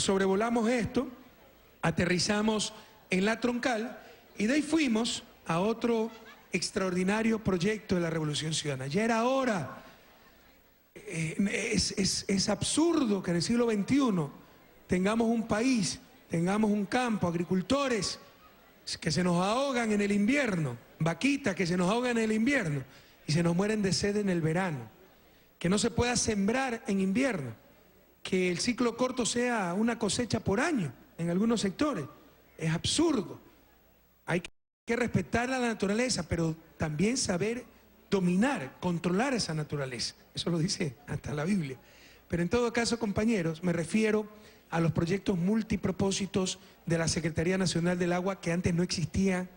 sobrevolamos esto, aterrizamos en la Troncal y de ahí fuimos a otro extraordinario proyecto de la Revolución Ciudadana. Ya era hora. Es absurdo que en el siglo XXI tengamos un país, tengamos un campo, agricultores que se nos ahogan en el invierno, vaquitas que se nos ahogan en el invierno y se nos mueren de sed en el verano, que no se pueda sembrar en invierno, que el ciclo corto sea una cosecha por año en algunos sectores. Es absurdo. Hay que respetar la naturaleza, pero también saber dominar, controlar esa naturaleza. Eso lo dice hasta la Biblia. Pero en todo caso, compañeros, me refiero a los proyectos multipropósitos de la Secretaría Nacional del Agua que antes no existían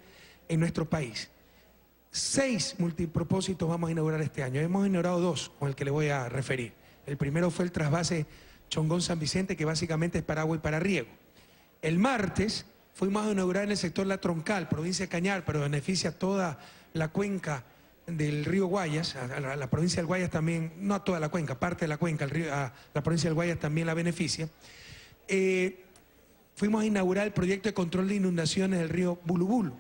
en nuestro país. 6 multipropósitos vamos a inaugurar este año. Hemos inaugurado 2, con el que le voy a referir. El primero fue el trasvase Chongón-San Vicente, que básicamente es para agua y para riego. El martes fuimos a inaugurar en el sector La Troncal, provincia de Cañar, pero beneficia a toda la cuenca del río Guayas, a la provincia del Guayas también, no a toda la cuenca, parte de la cuenca, a la provincia del Guayas también la beneficia. Fuimos a inaugurar el proyecto de control de inundaciones del río Bulubulu,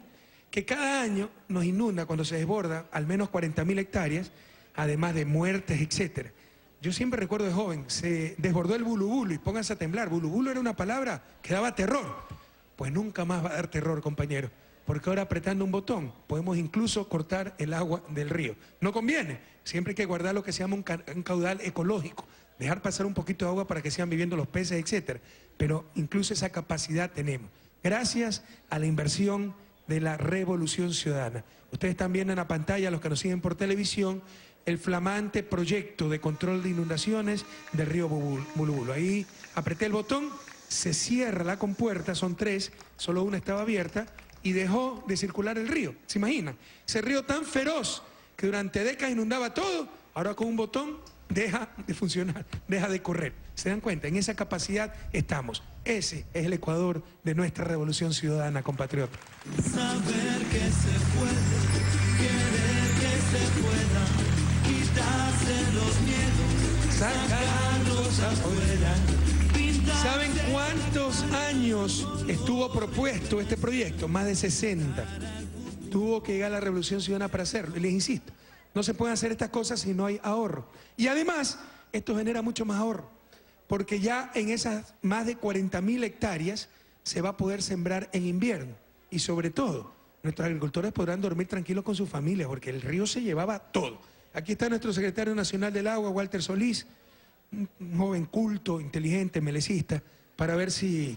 que cada año nos inunda cuando se desborda al menos 40.000 hectáreas, además de muertes, etcétera. Yo siempre recuerdo de joven, se desbordó el Bulubulu y pónganse a temblar. Bulubulu era una palabra que daba terror. Pues nunca más va a dar terror, compañero, porque ahora apretando un botón podemos incluso cortar el agua del río. No conviene, siempre hay que guardar lo que se llama un caudal ecológico, dejar pasar un poquito de agua para que sigan viviendo los peces, etcétera. Pero incluso esa capacidad tenemos, gracias a la inversión de la Revolución Ciudadana. Ustedes están viendo en la pantalla, los que nos siguen por televisión, el flamante proyecto de control de inundaciones del río Bulubulu. Ahí apreté el botón, se cierra la compuerta, son 3, solo una estaba abierta, y dejó de circular el río. ¿Se imaginan? Ese río tan feroz que durante décadas inundaba todo, ahora con un botón deja de funcionar, deja de correr. ¿Se dan cuenta? En esa capacidad estamos. Ese es el Ecuador de nuestra Revolución Ciudadana, compatriota. Saber que se puede, querer que se pueda, quitarse los miedos, sacarlos afuera. ¿Saben cuántos años estuvo propuesto este proyecto? Más de 60. Tuvo que llegar la Revolución Ciudadana para hacerlo. Y les insisto, no se pueden hacer estas cosas si no hay ahorro. Y además, esto genera mucho más ahorro, porque ya en esas más de 40.000 hectáreas se va a poder sembrar en invierno. Y sobre todo, nuestros agricultores podrán dormir tranquilos con sus familias, porque el río se llevaba todo. Aquí está nuestro secretario nacional del agua, Walter Solís, un joven culto, inteligente, melecista, para ver si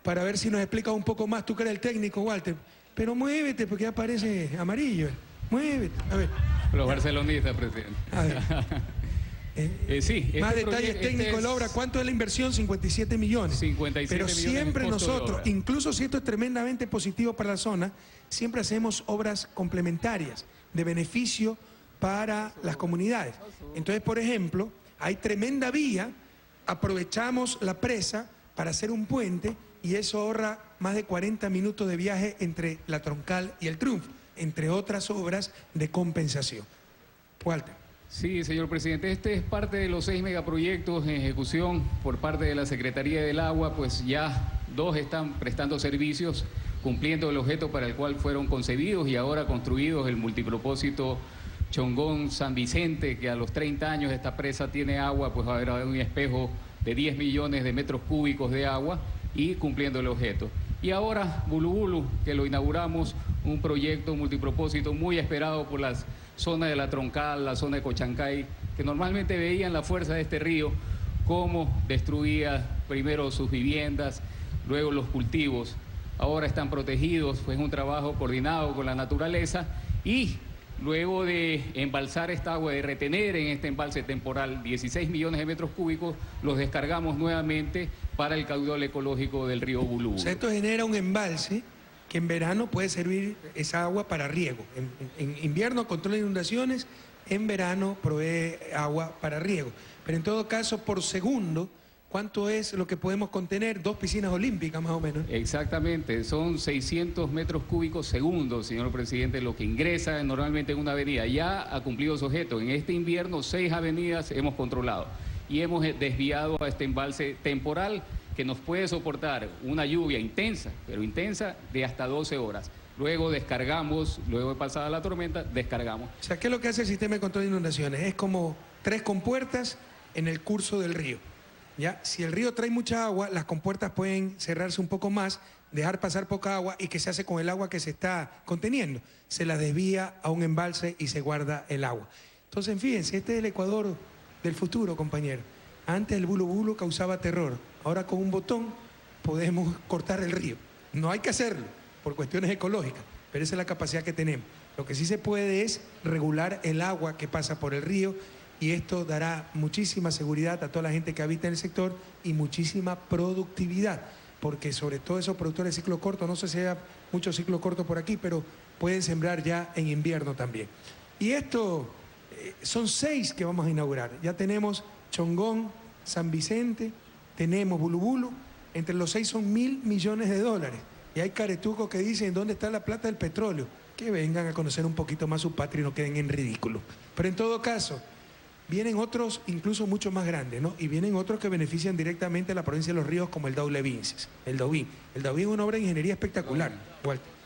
nos explica un poco más. Tú que eres el técnico, Walter, pero muévete porque ya parece amarillo. Muévete, a ver. Los barcelonistas, presidente. A ver. Sí, más detalles técnicos de la obra. ¿Cuánto es la inversión? 57 millones. 57 Pero millones siempre en costo de nosotros, obra. incluso si esto es tremendamente positivo para la zona, siempre hacemos obras complementarias de beneficio para las comunidades. Entonces, por ejemplo, hay tremenda vía, aprovechamos la presa para hacer un puente y eso ahorra más de 40 minutos de viaje entre La Troncal y El Triunfo, entre otras obras de compensación. Walter. Sí, señor presidente, este es parte de los 6 megaproyectos en ejecución por parte de la Secretaría del Agua, pues ya 2 están prestando servicios, cumpliendo el objeto para el cual fueron concebidos y ahora construidos, el multipropósito Chongón-San Vicente, que a los 30 años esta presa tiene agua, pues va a haber un espejo de 10 millones de metros cúbicos de agua y cumpliendo el objeto. Y ahora Bulubulu, que lo inauguramos, un proyecto multipropósito muy esperado por las zonas de La Troncal, la zona de Cochancay, que normalmente veían la fuerza de este río, cómo destruía primero sus viviendas, luego los cultivos. Ahora están protegidos, fue un trabajo coordinado con la naturaleza y luego de embalsar esta agua, de retener en este embalse temporal 16 millones de metros cúbicos, los descargamos nuevamente para el caudal ecológico del río Bulubulu. O sea, esto genera un embalse que en verano puede servir esa agua para riego. En invierno controla inundaciones, en verano provee agua para riego. Pero en todo caso, por segundo, ¿cuánto es lo que podemos contener? 2 piscinas olímpicas más o menos. Exactamente, son 600 metros cúbicos segundo, señor presidente, lo que ingresa normalmente en una avenida. Ya ha cumplido su objeto. En este invierno 6 avenidas hemos controlado y hemos desviado a este embalse temporal que nos puede soportar una lluvia intensa, pero intensa, de hasta 12 horas. Luego descargamos, luego de pasada la tormenta, descargamos. O sea, ¿qué es lo que hace el sistema de control de inundaciones? Es como 3 compuertas en el curso del río. ¿Ya? Si el río trae mucha agua, las compuertas pueden cerrarse un poco más, dejar pasar poca agua. ¿Y qué se hace con el agua que se está conteniendo? Se la desvía a un embalse y se guarda el agua. Entonces, fíjense, este es el Ecuador del futuro, compañero. Antes el bulo causaba terror. Ahora con un botón podemos cortar el río. No hay que hacerlo por cuestiones ecológicas, pero esa es la capacidad que tenemos. Lo que sí se puede es regular el agua que pasa por el río, y esto dará muchísima seguridad a toda la gente que habita en el sector y muchísima productividad, porque sobre todo esos productores de ciclo corto, no sé si haya mucho ciclo corto por aquí, pero pueden sembrar ya en invierno también. Y esto son 6 que vamos a inaugurar. Ya tenemos Chongón, San Vicente, tenemos Bulubulu. Entre los 6 son $1.000 millones. Y hay caretucos que dicen, ¿dónde está la plata del petróleo? Que vengan a conocer un poquito más su patria y no queden en ridículo. Pero en todo caso, vienen otros incluso mucho más grandes, ¿no? Y vienen otros que benefician directamente a la provincia de Los Ríos, como el Daule Vinces, el Daubín. El Daubín es una obra de ingeniería espectacular, Walter.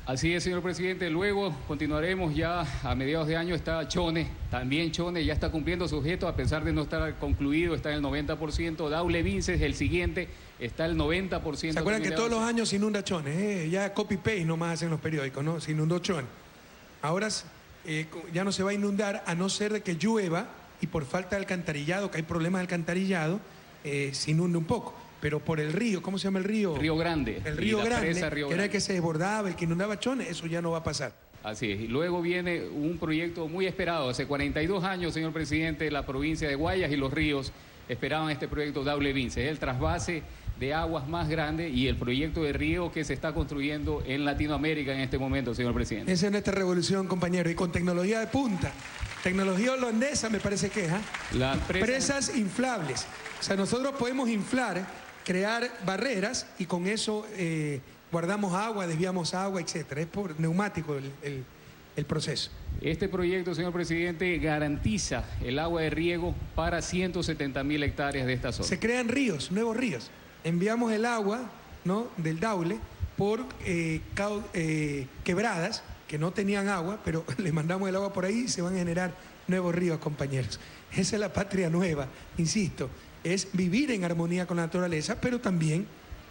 Así es, señor presidente. Luego continuaremos ya a mediados de año. Está Chone, también Chone ya está cumpliendo su objeto, a pesar de no estar concluido, está en el 90%. Daule Vinces, el siguiente, está el 90%. ¿Se acuerdan que todos los años se inunda Chone? Ya copy-paste nomás hacen los periódicos, ¿no? Se inundó Chone. Ahora ya no se va a inundar, a no ser de que llueva y por falta de alcantarillado, que hay problemas de alcantarillado, se inunde un poco. Pero por el río, ¿cómo se llama el río? Río Grande. El Río Grande, Río que era el que se desbordaba, el que inundaba Chone, eso ya no va a pasar. Así es. Y luego viene un proyecto muy esperado. Hace 42 años, señor presidente, la provincia de Guayas y Los Ríos esperaban este proyecto Daule Vinces, el trasvase de aguas más grande y el proyecto de río que se está construyendo en Latinoamérica en este momento, señor presidente. Esa es nuestra revolución, compañero, y con tecnología de punta. Tecnología holandesa me parece que es, ¿eh? Las presas inflables. O sea, nosotros podemos inflar, crear barreras y con eso guardamos agua, desviamos agua, etcétera. Es por neumático el proceso. Este proyecto, señor presidente, garantiza el agua de riego para 170.000 hectáreas de esta zona. Se crean ríos, nuevos ríos. Enviamos el agua, ¿no?, del Daule por quebradas que no tenían agua, pero le mandamos el agua por ahí y se van a generar nuevos ríos, compañeros. Esa es la patria nueva, insisto. Es vivir en armonía con la naturaleza, pero también,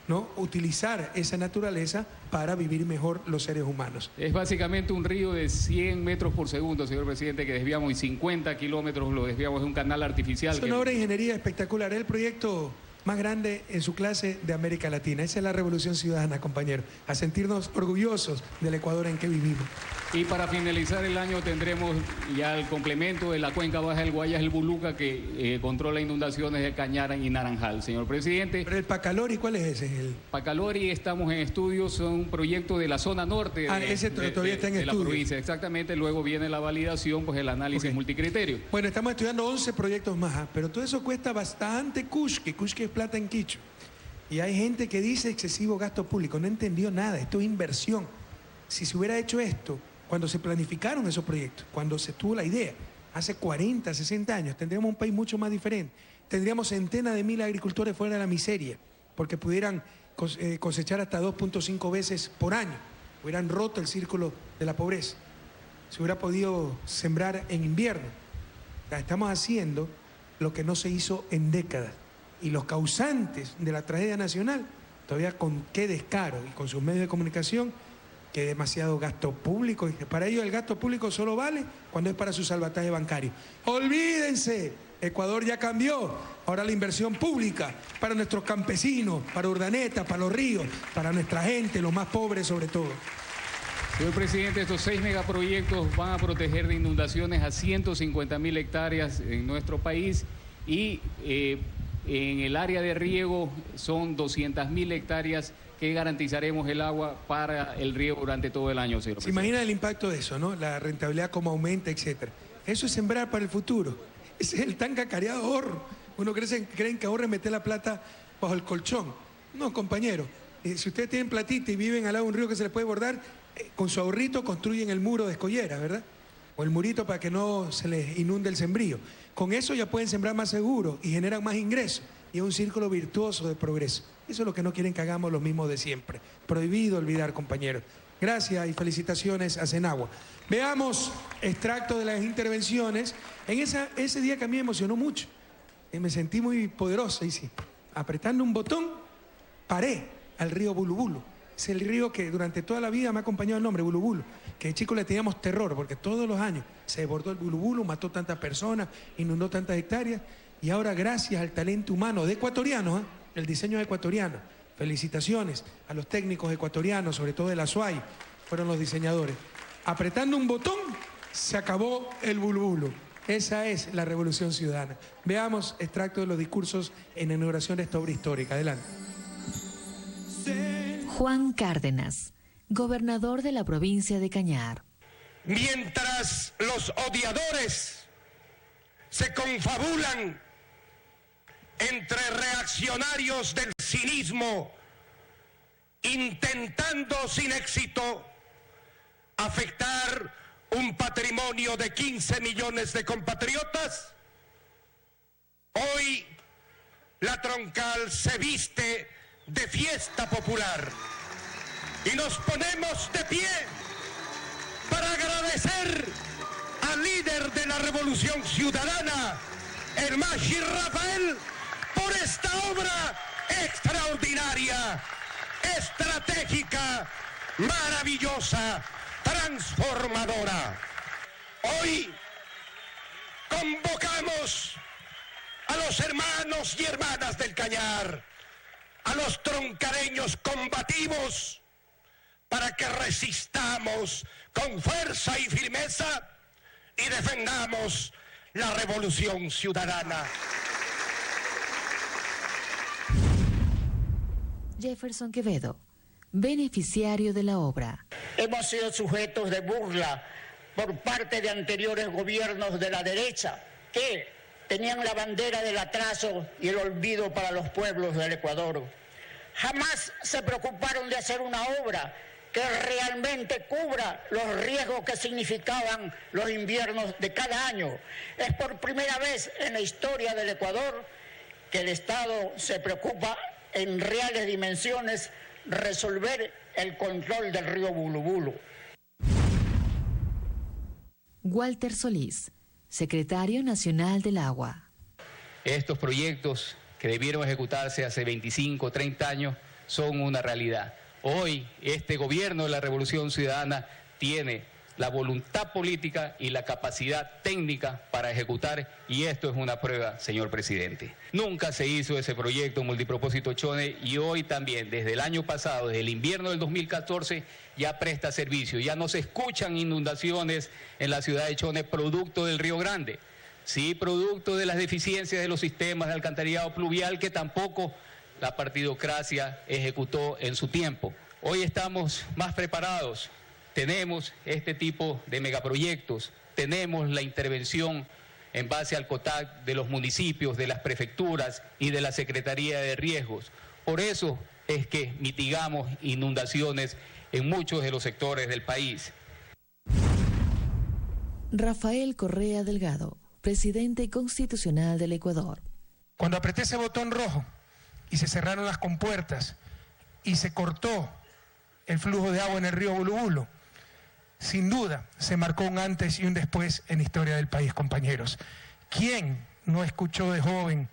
¿no?, utilizar esa naturaleza para vivir mejor los seres humanos. Es básicamente un río de 100 metros por segundo, señor presidente, que desviamos, y 50 kilómetros lo desviamos de un canal artificial. Es una obra de ingeniería espectacular. Es el proyecto más grande en su clase de América Latina. Esa es la revolución ciudadana, compañero, a sentirnos orgullosos del Ecuador en que vivimos. Y para finalizar el año tendremos ya el complemento de la cuenca baja del Guayas, el Buluca, que controla inundaciones de Cañara y Naranjal, señor presidente. Pero el Pacalori, ¿cuál es ese? El Pacalori, estamos en estudios, son un proyecto de la zona norte todavía está en de la provincia, exactamente. Luego viene la validación, pues el análisis multicriterio. Bueno, estamos estudiando 11 proyectos más, pero todo eso cuesta bastante cusque es plata en quicho. Y hay gente que dice excesivo gasto público. No entendió nada, esto es inversión. Si se hubiera hecho esto cuando se planificaron esos proyectos, cuando se tuvo la idea, hace 40, 60 años, tendríamos un país mucho más diferente. Tendríamos centenas de miles de agricultores fuera de la miseria, porque pudieran cosechar hasta 2.5 veces por año. Hubieran roto el círculo de la pobreza. Se hubiera podido sembrar en invierno. Estamos haciendo lo que no se hizo en décadas. Y los causantes de la tragedia nacional, todavía con qué descaro y con sus medios de comunicación, que demasiado gasto público. Para ellos el gasto público solo vale cuando es para su salvataje bancario. ¡Olvídense! Ecuador ya cambió. Ahora la inversión pública para nuestros campesinos, para Urdaneta, para los ríos, para nuestra gente, los más pobres sobre todo. Señor presidente, estos 6 megaproyectos van a proteger de inundaciones a 150.000 hectáreas en nuestro país y en el área de riego son 200.000 hectáreas que garantizaremos el agua para el riego durante todo el año, señor presidente. ¿Se imagina el impacto de eso, no? La rentabilidad como aumenta, etcétera. Eso es sembrar para el futuro. Ese es el tan cacareado ahorro. Uno creen que ahorro es meter la plata bajo el colchón. No, compañero. Si ustedes tienen platita y viven al lado de un río que se les puede bordar, con su ahorrito construyen el muro de escollera, ¿verdad? O el murito para que no se les inunde el sembrío. Con eso ya pueden sembrar más seguro y generan más ingresos. Y es un círculo virtuoso de progreso. Eso es lo que no quieren que hagamos los mismos de siempre. Prohibido olvidar, compañeros. Gracias y felicitaciones a Senagua. Veamos extracto de las intervenciones. En ese día que a mí me emocionó mucho. Me sentí muy poderosa y sí, apretando un botón, paré al río Bulubulu. Es el río que durante toda la vida me ha acompañado el nombre, Bulubulu. Que de chico le teníamos terror porque todos los años se desbordó el Bulubulu, mató tantas personas, inundó tantas hectáreas. Y ahora gracias al talento humano de ecuatorianos, el diseño es ecuatoriano. Felicitaciones a los técnicos ecuatorianos, sobre todo de la SUAY, fueron los diseñadores. Apretando un botón, se acabó el Bulubulu. Esa es la revolución ciudadana. Veamos extracto de los discursos en la inauguración de esta obra histórica. Adelante. Juan Cárdenas, gobernador de la provincia de Cañar. Mientras los odiadores se confabulan entre reaccionarios del cinismo, intentando sin éxito afectar un patrimonio de 15 millones de compatriotas, hoy la Troncal se viste de fiesta popular y nos ponemos de pie para agradecer al líder de la Revolución Ciudadana, el Mashi Rafael, por esta obra extraordinaria, estratégica, maravillosa, transformadora. Hoy convocamos a los hermanos y hermanas del Cañar, a los troncareños combativos, para que resistamos con fuerza y firmeza y defendamos la revolución ciudadana. Jefferson Quevedo, beneficiario de la obra. Hemos sido sujetos de burla por parte de anteriores gobiernos de la derecha que tenían la bandera del atraso y el olvido para los pueblos del Ecuador. Jamás se preocuparon de hacer una obra que realmente cubra los riesgos que significaban los inviernos de cada año. Es por primera vez en la historia del Ecuador que el Estado se preocupa en reales dimensiones resolver el control del río Bulubulu. Walter Solís, secretario nacional del agua. Estos proyectos que debieron ejecutarse hace 25, 30 años son una realidad. Hoy este gobierno de la Revolución Ciudadana tiene la voluntad política y la capacidad técnica para ejecutar, y esto es una prueba, señor presidente. Nunca se hizo ese proyecto multipropósito Chone y hoy también, desde el año pasado, desde el invierno del 2014, ya presta servicio. Ya no se escuchan inundaciones en la ciudad de Chone producto del Río Grande, sí producto de las deficiencias de los sistemas de alcantarillado pluvial que tampoco la partidocracia ejecutó en su tiempo. Hoy estamos más preparados. Tenemos este tipo de megaproyectos, tenemos la intervención en base al COTAC de los municipios, de las prefecturas y de la Secretaría de Riesgos. Por eso es que mitigamos inundaciones en muchos de los sectores del país. Rafael Correa Delgado, presidente constitucional del Ecuador. Cuando apreté ese botón rojo y se cerraron las compuertas y se cortó el flujo de agua en el río Bulubulu, sin duda se marcó un antes y un después en la historia del país, compañeros. ¿Quién no escuchó de joven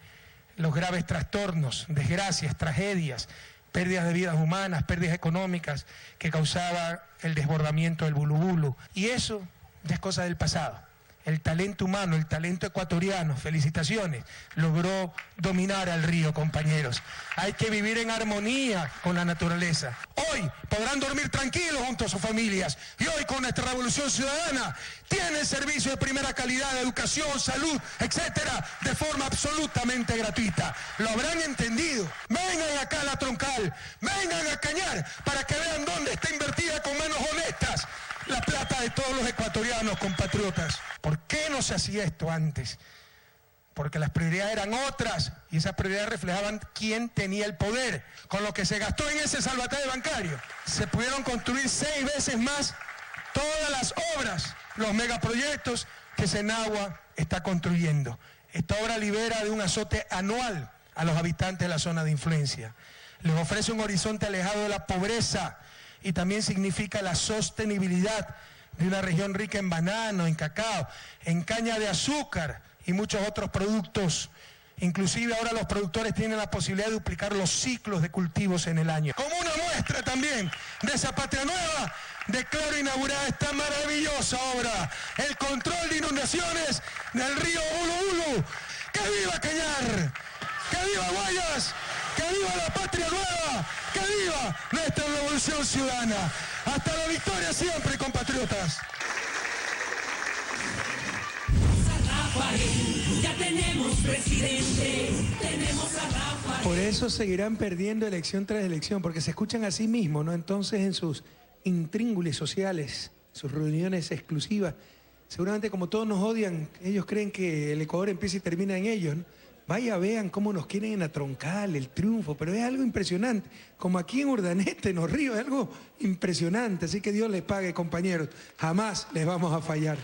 los graves trastornos, desgracias, tragedias, pérdidas de vidas humanas, pérdidas económicas que causaba el desbordamiento del Bulubulu? Y eso ya es cosa del pasado. El talento humano, el talento ecuatoriano, felicitaciones, logró dominar al río, compañeros. Hay que vivir en armonía con la naturaleza. Hoy podrán dormir tranquilos junto a sus familias y hoy con nuestra revolución ciudadana tienen servicio de primera calidad de educación, salud, etcétera, de forma absolutamente gratuita. Lo habrán entendido. Vengan acá a la Troncal, vengan a Cañar para que vean dónde está invertida con manos honestas la plata de todos los ecuatorianos, compatriotas. ¿Por qué no se hacía esto antes? Porque las prioridades eran otras y esas prioridades reflejaban quién tenía el poder. Con lo que se gastó en ese salvataje bancario, se pudieron construir 6 veces más todas las obras, los megaproyectos que Senagua está construyendo. Esta obra libera de un azote anual a los habitantes de la zona de influencia. les ofrece un horizonte alejado de la pobreza y también significa la sostenibilidad de una región rica en banano, en cacao, en caña de azúcar y muchos otros productos. Inclusive ahora los productores tienen la posibilidad de duplicar los ciclos de cultivos en el año. Como una muestra también de esa patria nueva, declaro inaugurada esta maravillosa obra, el control de inundaciones del río Bulu. ¡Que viva Cañar! ¡Que viva Guayas! ¡Que viva la patria nueva! ¡Que viva nuestra revolución ciudadana! ¡Hasta la victoria siempre, compatriotas! Ya tenemos presidente, tenemos a Rafael. Por eso seguirán perdiendo elección tras elección, porque se escuchan a sí mismos, ¿no? Entonces en sus intríngulis sociales, sus reuniones exclusivas, seguramente como todos nos odian, ellos creen que el Ecuador empieza y termina en ellos, ¿no? Vaya, vean cómo nos quieren en Atroncal, el triunfo, pero es algo impresionante. Como aquí en Urdaneta, en Los Ríos, es algo impresionante. Así que Dios les pague, compañeros. Jamás les vamos a fallar.